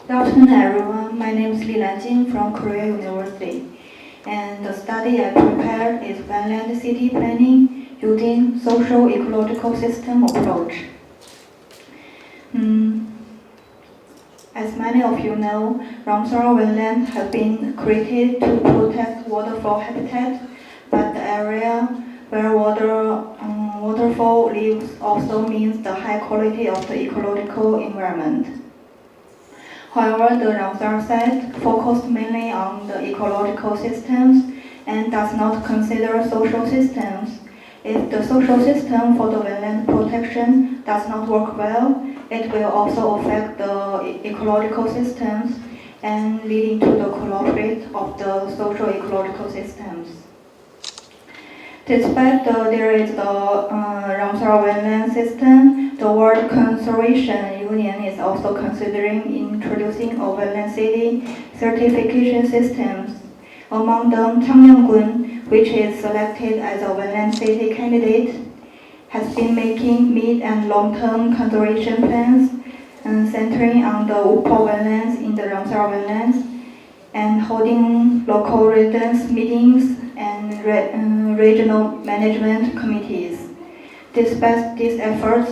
Good afternoon, everyone. My name is Lilan from Korea University, and the study I prepared is wetland city planning using social ecological system approach. As many of you know, Ramsar wetlands have been created to protect waterfall habitat, but the area where waterfall lives also means the high quality of the ecological environment. However, the Ramsar site focused mainly on the ecological systems and does not consider social systems. If the social system for the wetland protection does not work well, it will also affect the ecological systems and leading to the collapse of the social ecological systems. Despite there is the Ramsar wetland system, the World Conservation Union is also considering introducing a wetland city certification systems. Among them, Changmyeong-gun, which is selected as a wetland city candidate, has been making mid- and long-term conservation plans centering on the Upo wetlands in the Ramsar wetlands and holding local residents meetings and regional management committees. Despite these efforts,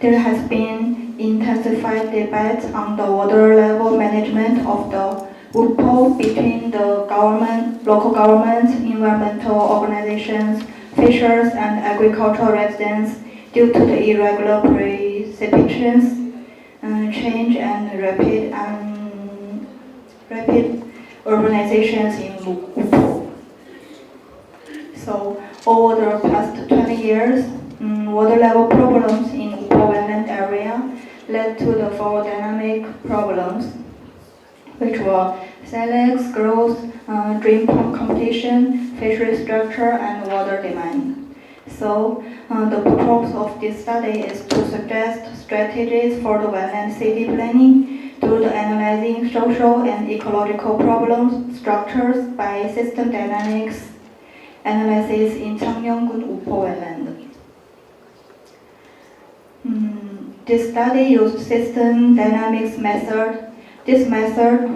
there has been intensified debate on the water level management of the Upo between the government, local governments, environmental organizations, fishers, and agricultural residents due to the irregular precipitations, change, and rapid urbanizations in Upo. So, over the past 20 years, water level problems in Upo wetland area led to the four dynamic problems, which were salax growth, dream competition, fishery structure, and water demand. So, the purpose of this study is to suggest strategies for the wetland city planning through the analyzing social and ecological problems structures by system dynamics analysis in Changmyeong-gun Upo wetland. This study used system dynamics method. This method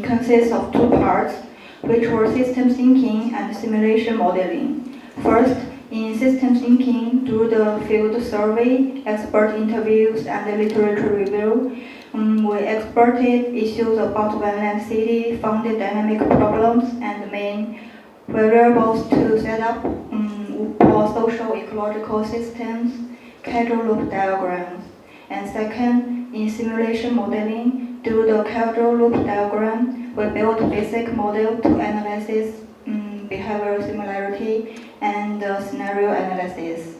consists of two parts, which were system thinking and simulation modeling. First, in system thinking, through the field survey, expert interviews, and the literature review, we exported issues about wetland city, founded dynamic problems, and main variables to set up Upo social ecological systems, causal loop diagrams. And second, in simulation modeling, through the causal loop diagram, we built basic model to analyze behavioral similarity and scenario analysis.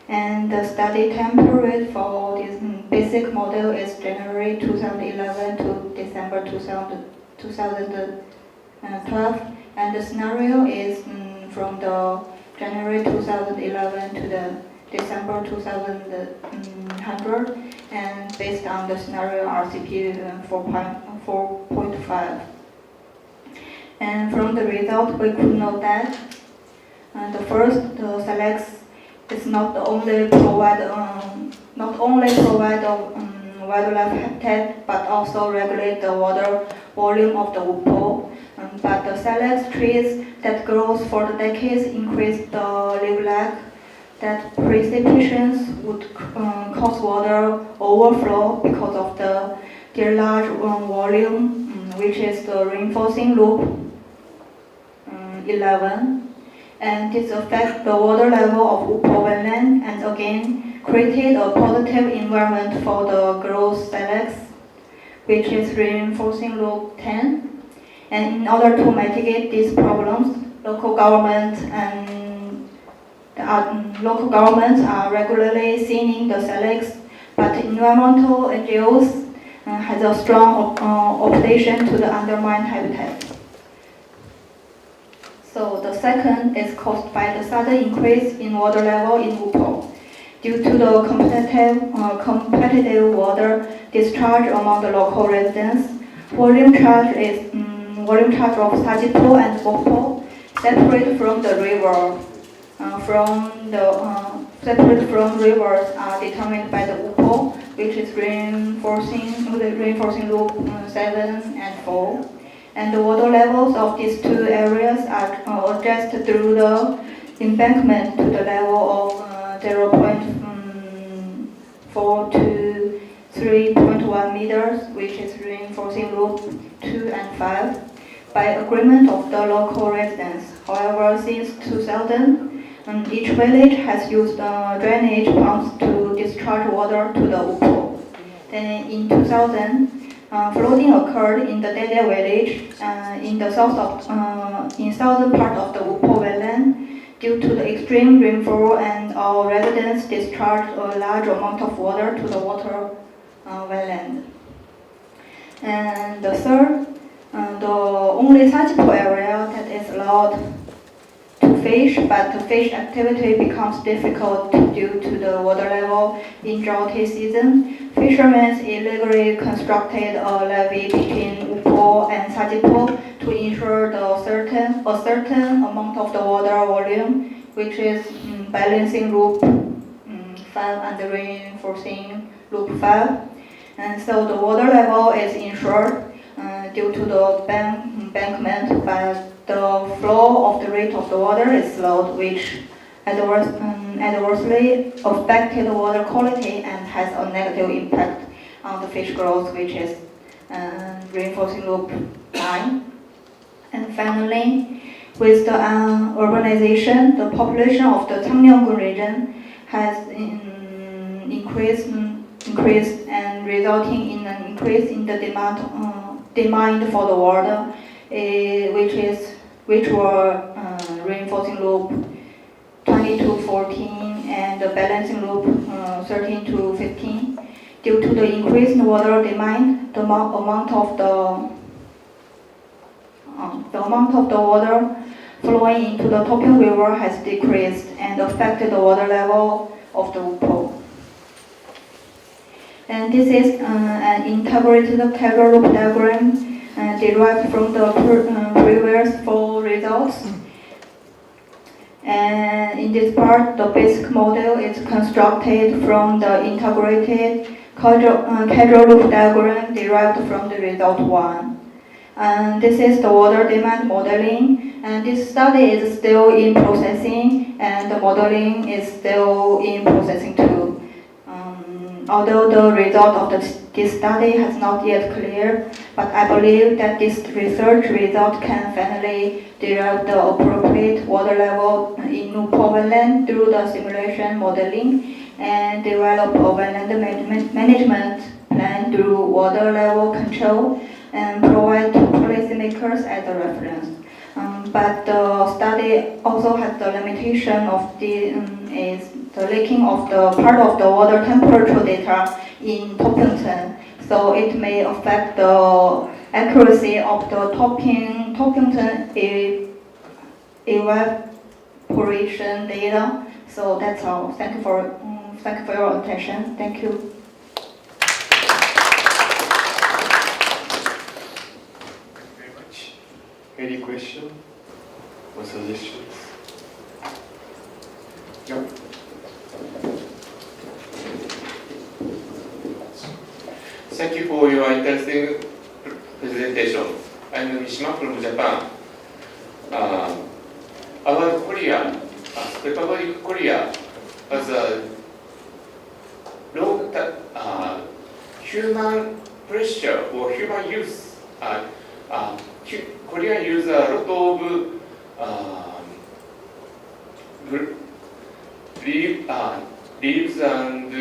And the study time period for this basic model is January 2011 to December 2012, and the scenario is from the January 2011 to the December 2100, and based on the scenario RCP 4.5. And from the result, we could note that the first, the salax is not only provide wildlife habitat, but also regulate the water volume of the Upo. But the salax trees that grows for the decades increase the leaf lag, that precipitations would cause water overflow because of their large volume, which is the reinforcing loop 11. And this affects the water level of Upo wetland and again created a positive environment for the growth salax, which is reinforcing loop 10. And in order to mitigate these problems, local governments are regularly thinning the salax, but environmental NGOs has a strong opposition to the undermined habitat. So the second is caused by the sudden increase in water level in Upo due to the competitive water discharge among the local residents. Volume charge of Sajipo and Mopo separate from the river. separate from rivers are determined by the UPO, which is reinforcing loop 7 and 4. And the water levels of these two areas are adjusted through the embankment to the level of 0.4 to 3.1 meters, which is reinforcing loop 2 and 5, by agreement of the local residents. However, since 2000, each village has used drainage pumps to discharge water to the UPO. Then in 2000, flooding occurred in the Dede village in the southern part of the UPO wetland. Due to the extreme rainfall, and our residents discharged a large amount of water to the water wetland. And the third, the only Sajipo area that is allowed to fish, but the fish activity becomes difficult due to the water level in droughty season. Fishermen illegally constructed a levee between UPO and Sajipo to ensure a certain amount of the water volume, which is balancing loop 5 and reinforcing loop 5. And so the water level is ensured due to the embankment, but the flow of the rate of the water is slowed, which adversely affected the water quality and has a negative impact on the fish growth, which is reinforcing loop 9. And finally, with the urbanization, the population of the Changnyeong-gun region has increased and resulting in an increase in the demand for the water, which were reinforcing loop 20 to 14 and the balancing loop 13 to 15. Due to the increased water demand, the amount of the water flowing into the Topyeong River has decreased and affected the water level of the UPO. And this is an integrated causal loop diagram derived from the previous 4 results. And in this part, the basic model is constructed from the integrated causal loop diagram derived from the result 1. And this is the water demand modeling, and this study is still in processing, and the modeling is still in processing too. Although the result of this study has not yet clear, but I believe that this research result can finally derive the appropriate water level in UPO wetland through the simulation modeling, and develop a wetland management plan through water level control, and provide to policymakers as a reference. But the study also has the limitation of the leaking of the part of the water temperature data in Topyeongton, so it may affect the accuracy of the Topyeongton evaporation data. So that's all. Thank you for your attention. Thank you. Any questions or suggestions? Yeah. Thank you for your interesting presentation. I'm Mishima from Japan. Our Korea, Republic Korea, has a long human pressure or human use. Korea use a lot of leaves and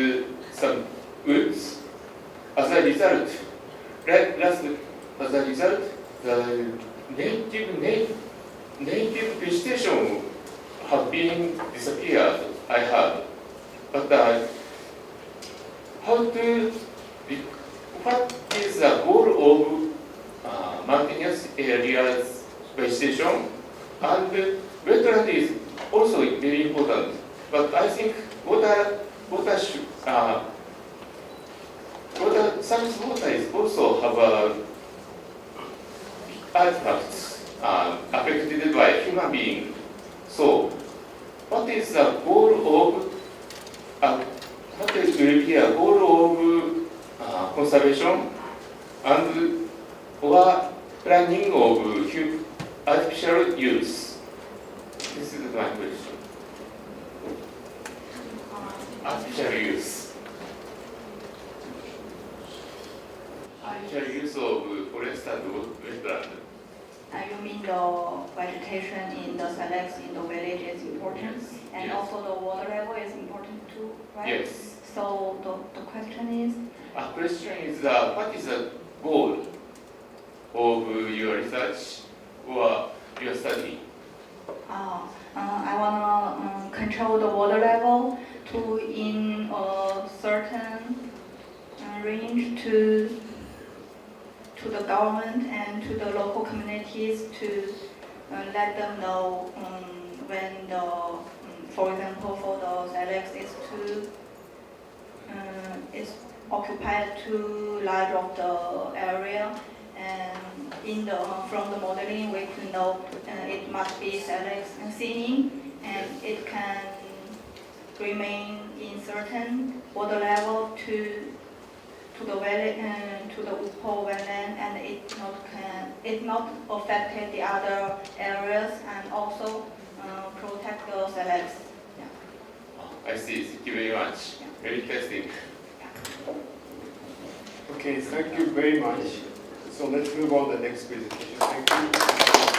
some woods. As a result, the native vegetation have been disappeared, I heard. But what is the goal of mountainous areas vegetation? And wetland is also very important. But I think surface water is also have artifacts affected by human being. So what is the goal of, what will be a goal of conservation and or planning of artificial use? This is my question. Artificial use. Artificial use of forest and wetland. You mean the vegetation in the selects in the village is important, Yes. and Yes. also the water level is important too, right? Yes. So the question is, Question is what is the goal of your research or your study? I wanna control the water level to in a certain range to the government and to the local communities to let them know when the, for example, for the SLX is occupied too large of the area, and in the from the modeling we can know it must be SLX thinning, and it can remain in certain water level to the valley to the Upo wetland, and it not affected the other areas, and also protect the SLX. Yeah. I see. Thank you very much. Very interesting. Okay, thank you very much. So let's move on to the next presentation. Thank you.